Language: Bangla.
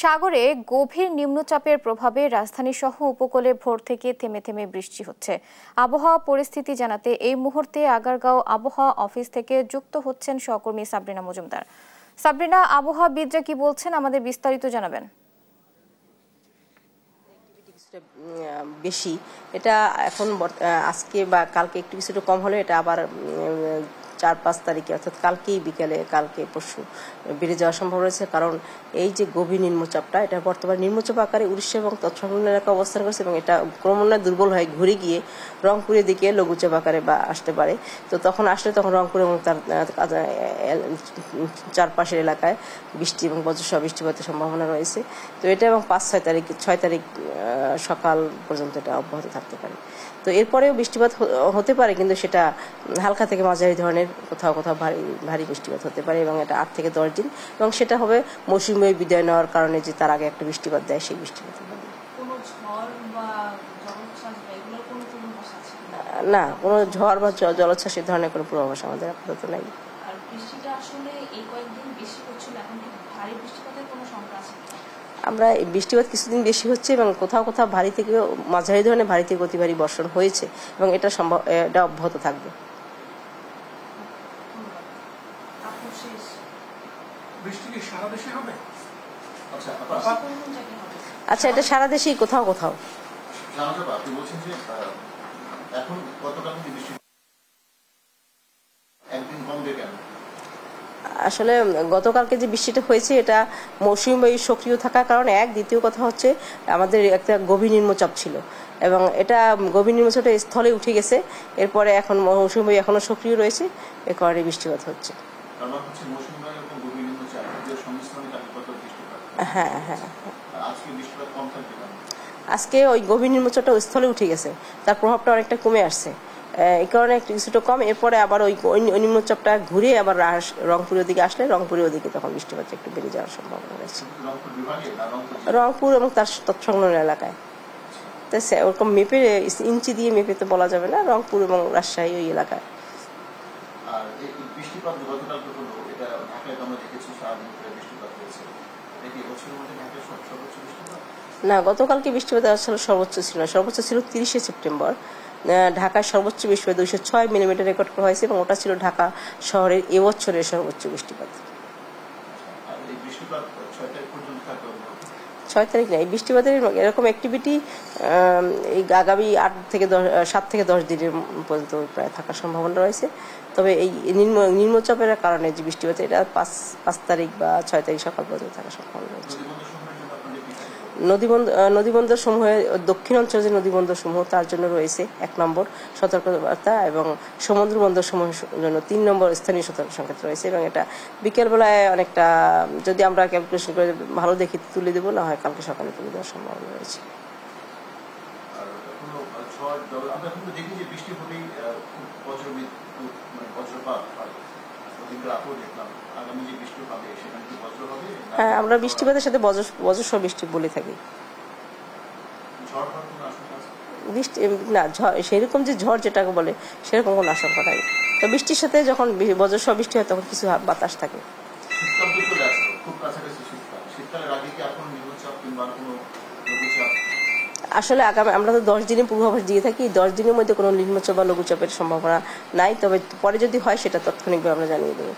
সাগরে গভীর নিম্নচাপের প্রভাবে রাজধানী সহ উপকূলে ভোর থেকে থেমে থেমে বৃষ্টি হচ্ছে। আবহাওয়া পরিস্থিতি জানাতে এই মুহূর্তে আগারগাঁও আবহাওয়া অফিস থেকে যুক্ত হচ্ছেন সহকর্মী সাবরিনা মজুমদার। সাবরিনা, আবহাওয়াবিদরা কি বলছেন, আমাদের বিস্তারিত জানাবেন। বেশি এটা এখন আজকে বা কালকে একটু কিছুটা কম হলে এটা আবার 4-5 তারিখে অর্থাৎ কালকেই বিকেলে কালকে পরশু বেড়ে যাওয়ার সম্ভাবনা রয়েছে। কারণ এই যে গভীর নিম্নচাপটা এটা বর্তমানে নিম্নচাপ আকারে উড়িষ্যা এবং তৎসংলগ্ন এলাকা অবস্থান করছে এবং এটা ক্রমান্বয়ে দুর্বল হয়ে ঘুরে গিয়ে রংপুরের দিকে লঘুচাপ আকারে বা আসতে পারে। তো তখন আসলে তখন রংপুর এবং তার চারপাশের এলাকায় বৃষ্টি এবং বজ্রসহ বৃষ্টিপাতের সম্ভাবনা রয়েছে। তো এটা এবং 5-6 তারিখ সকাল পর্যন্ত এটা অব্যাহত থাকতে পারে। তো এরপরেও বৃষ্টিপাত হতে পারে, কিন্তু সেটা হালকা থেকে মাঝারি ধরনের, কোথাও কোথাও ভারী বৃষ্টিপাত হতে পারে এবং এটা 8 থেকে 10 দিন, এবং সেটা হবে মৌসুমী বিদায় নেওয়ার কারণে যে তার আগে একটা বৃষ্টিপাত দেয়, সেই বৃষ্টিপাত না, কোনো ঝড় বা জলোচ্ছ্বাস এই ধরনের কোনো পূর্বাভাস আমাদের আপাতত নাই। আমরা বৃষ্টিপাত কিছুদিন বেশি হচ্ছে এবং কোথাও কোথাও ভারী থেকে মাঝারি ধরনের, ভারী থেকে অতি ভারী বর্ষণ হয়েছে এবং এটা অব্যাহত থাকবে। আচ্ছা, এটা সারা দেশেই কোথাও কোথাও। আসলে গতকালকে যে বৃষ্টিটা হয়েছে এটা মৌসুমী বায়ু সক্রিয় থাকার কারণে দ্বিতীয় কথা হচ্ছে আমাদের একটা গভীর নিম্নচাপ ছিল এবং এটা গভীর নিম্নচাপটা স্থলে উঠে গেছে। এরপরে এখন মৌসুমী বায়ু এখনো সক্রিয় রয়েছে, এর কারণে বৃষ্টিপাত হচ্ছে। হ্যাঁ হ্যাঁ, আজকে ওই গভীর নিম্নচাপটা স্থলে উঠে গেছে, তার প্রভাবটা অনেকটা কমে আসছে, এই কারণে কিছুটা কম। এরপরে আবার ওই নিম্নচাপটা ঘুরে আবার রংপুরের দিকে আসলে রংপুরের ওদিকে তখন বৃষ্টিপাত একটু বেড়ে যাওয়ার সম্ভাবনা রয়েছে, রংপুর এবং তার তৎসংলগ্ন এলাকায়। তো ওরকম মেপে ইঞ্চি দিয়ে মেপে তো বলা যাবে না, রংপুর এবং রাজশাহী ওই এলাকায়। না, গতকালকে বৃষ্টিপাত আসলে সর্বোচ্চ ছিল না, সর্বোচ্চ ছিল 30শে সেপ্টেম্বর। ঢাকায় সর্বোচ্চ বৃষ্টিপাত 206 মিলিমিটার রেকর্ড করা হয়েছে এবং ওটা ছিল ঢাকা শহরের এবছরের সর্বোচ্চ বৃষ্টিপাত। 6 তারিখ না, এই বৃষ্টিপাতের এরকম অ্যাক্টিভিটি এই আগামী 7 থেকে 10 দিনের পর্যন্ত প্রায় থাকার সম্ভাবনা রয়েছে। তবে এই নিম্নচাপের কারণে যে বৃষ্টিপাত এটা 5 তারিখ বা 6 তারিখ সকাল পর্যন্ত থাকার সম্ভাবনা রয়েছে। নদীবন্দর সমূহে দক্ষিণ অঞ্চলের যে নদীবন্দর সমূহ তার জন্য রয়েছে 1 নম্বর সতর্কবার্তা এবং সমুদ্র বন্দর সমূহের জন্য 3 নম্বর স্থানীয় সতর্ক সংকেত রয়েছে এবং এটা বিকেলবেলায় অনেকটা, যদি আমরা ক্যালকুলেশন করে ভালো দেখি তুলে দেবো, না হয় কালকে সকালে তুলে দেওয়ার সম্ভাবনা রয়েছে। হ্যাঁ, আমরা বৃষ্টিপাতের সাথে বজ্রসহ বৃষ্টি বলে থাকি। বৃষ্টি না, সেরকম যে ঝড় যেটাকে বলে সেরকম কোনো আশঙ্কা নাই। তো বৃষ্টির সাথে যখন বজ্রসহ বৃষ্টি হয় তখন কিছু বাতাস থাকে। আসলে আমরা তো 10 দিনের পূর্বাভাস দিয়ে থাকি, 10 দিনের মধ্যে কোনো নিম্নচাপ বা লঘুচাপের সম্ভাবনা নাই, তবে পরে যদি হয় সেটা তাৎক্ষণিকভাবে আমরা জানিয়ে দেবো।